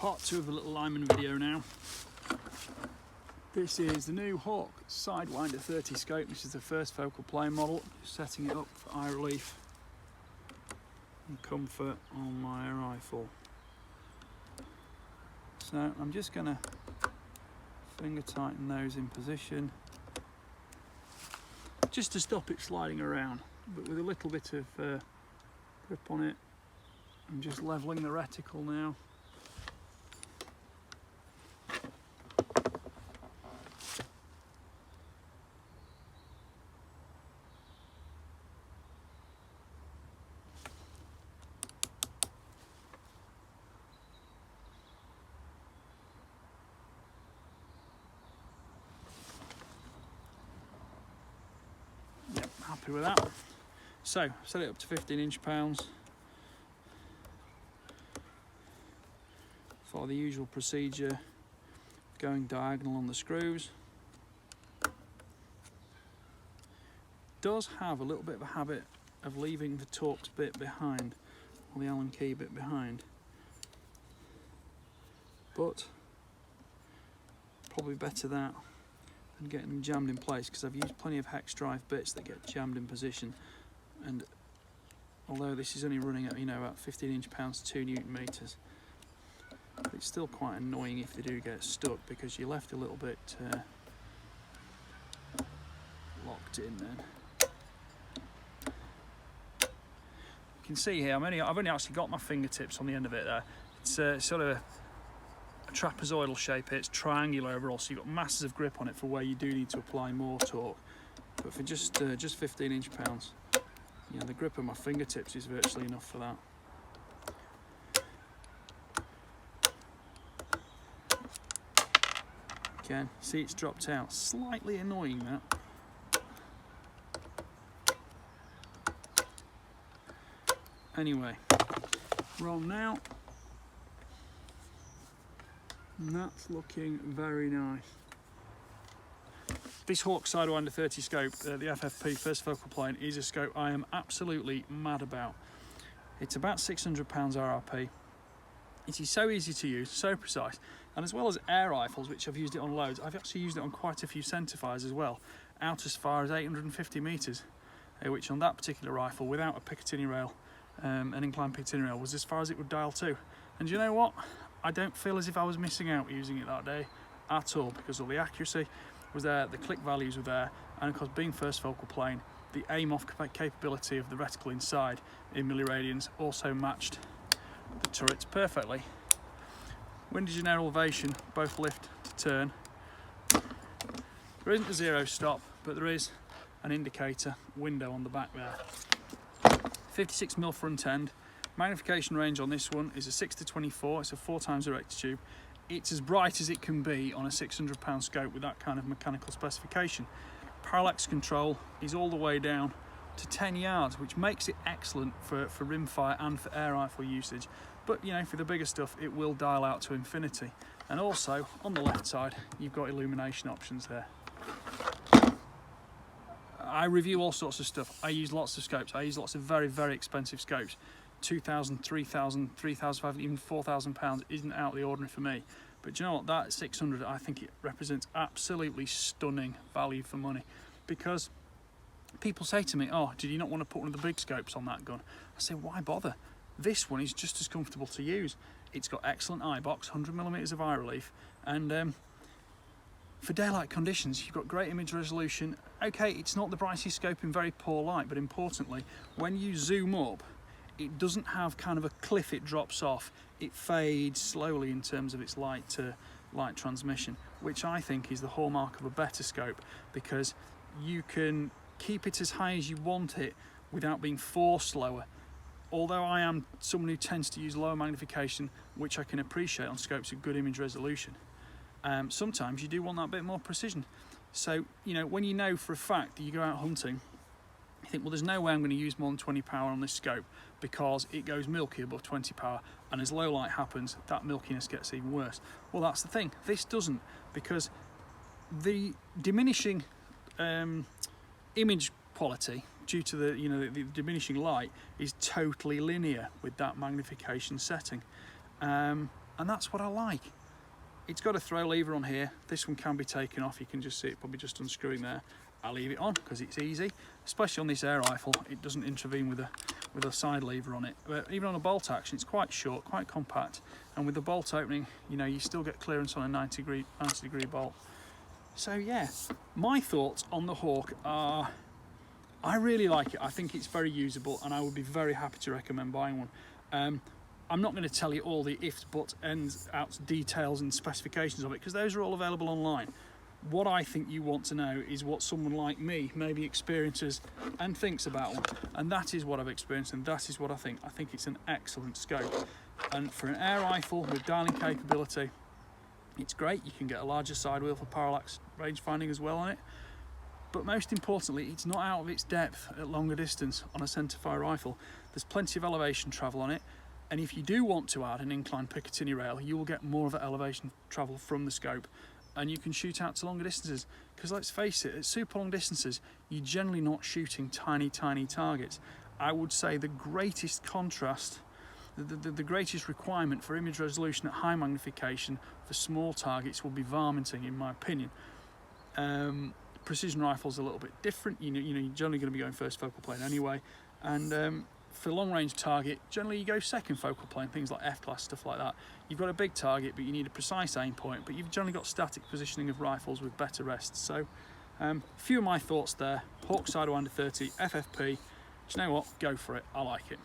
part 2 of a little Lyman video now. This is the new Hawke Sidewinder 30 scope. This is the first focal plane model. Just setting it up for eye relief and comfort on my rifle. So I'm just going to finger tighten those in position just to stop it sliding around, but with a little bit of grip on it. I'm just leveling the reticle now. Yep, happy with that. So set it up to 15 inch-pounds. Follow the usual procedure, going diagonal on the screws. Does have a little bit of a habit of leaving the Torx bit behind, or the Allen key bit behind, but probably better that than getting them jammed in place, because I've used plenty of hex drive bits that get jammed in position, and although this is only running at, you know, about 15 inch-pounds, 2 Newton meters, it's still quite annoying if they do get stuck, because you're left a little bit locked in then. You can see here, I've only actually got my fingertips on the end of it there. It's sort of a trapezoidal shape here. It's triangular overall, so you've got masses of grip on it for where you do need to apply more torque. But for just 15 inch-pounds, you know, the grip of my fingertips is virtually enough for that. Again, see, it's dropped out. Slightly annoying, that. Anyway, we're on now. And that's looking very nice. This Hawke Sidewinder 30 scope, the FFP first focal plane, is a scope I am absolutely mad about. It's about £600 RRP. It is so easy to use, so precise, and as well as air rifles, which I've used it on loads, I've actually used it on quite a few centerfires as well, out as far as 850 metres, which on that particular rifle, without a Picatinny rail, an inclined Picatinny rail, was as far as it would dial to. And you know what? I don't feel as if I was missing out using it that day at all, because all the accuracy was there, the click values were there, and of course, being first focal plane, the aim-off capability of the reticle inside in milliradians also matched the turrets perfectly. Windage and air elevation both lift to turn. There isn't a zero stop, but there is an indicator window on the back there. 56mm front end. Magnification range on this one is a 6-24. It's a 4x direct tube. It's as bright as it can be on a £600 scope with that kind of mechanical specification. Parallax control is all the way down to 10 yards, which makes it excellent for rimfire and for air rifle usage. But you know, for the bigger stuff, it will dial out to infinity. And also on the left side, you've got illumination options there. I review all sorts of stuff. I use lots of scopes. I use lots of very, very expensive scopes. 2,000, 3,000, 3,500, even 4,000 pounds isn't out of the ordinary for me. But do you know what? That 600, I think it represents absolutely stunning value for money, because people say to me, "Oh, did you not want to put one of the big scopes on that gun?" I say, why bother? This one is just as comfortable to use. It's got excellent eye box, 100mm of eye relief, and for daylight conditions, you've got great image resolution. Okay, it's not the brightest scope in very poor light, but importantly, when you zoom up, it doesn't have kind of a cliff it drops off. It fades slowly in terms of its light to light transmission, which I think is the hallmark of a better scope, because you can keep it as high as you want it without being forced lower. Although I am someone who tends to use lower magnification, which I can appreciate on scopes with good image resolution, sometimes you do want that bit more precision. So, you know, when you know for a fact that you go out hunting, you think, well, there's no way I'm going to use more than 20 power on this scope, because it goes milky above 20 power, and as low light happens, that milkiness gets even worse. Well, that's the thing. This doesn't, because the diminishing image quality due to the diminishing light is totally linear with that magnification setting. and that's what I like. It's got a throw lever on here. This one can be taken off. You can just see it probably just unscrewing there. I leave it on because it's easy, especially on this air rifle. It doesn't intervene with a side lever on it. But even on a bolt action, it's quite short, quite compact, and with the bolt opening, you know, you still get clearance on a 90 degree bolt. So yeah, my thoughts on the Hawke are, I really like it. I think it's very usable, and I would be very happy to recommend buying one. I'm not going to tell you all the ifs, buts, ends, outs, details and specifications of it, because those are all available online. What I think you want to know is what someone like me maybe experiences and thinks about one, and that is what I've experienced, and that is what I think. I think it's an excellent scope, and for an air rifle with dialing capability, it's great. You can get a larger side wheel for parallax rangefinding as well on it, but most importantly, it's not out of its depth at longer distance on a centerfire rifle. There's plenty of elevation travel on it, and if you do want to add an inclined Picatinny rail, you will get more of that elevation travel from the scope, and you can shoot out to longer distances, because let's face it, at super long distances you're generally not shooting tiny targets. I would say the greatest contrast, the greatest requirement for image resolution at high magnification for small targets will be varminting, in my opinion. Precision rifles are a little bit different. You know you're generally going to be going first focal plane anyway, and for long range target, generally you go second focal plane, things like F-class, stuff like that. You've got a big target, but you need a precise aim point, but you've generally got static positioning of rifles with better rests. So, a few of my thoughts there. Hawke Sidewinder 30, FFP. Do you know what? Go for it. I like it.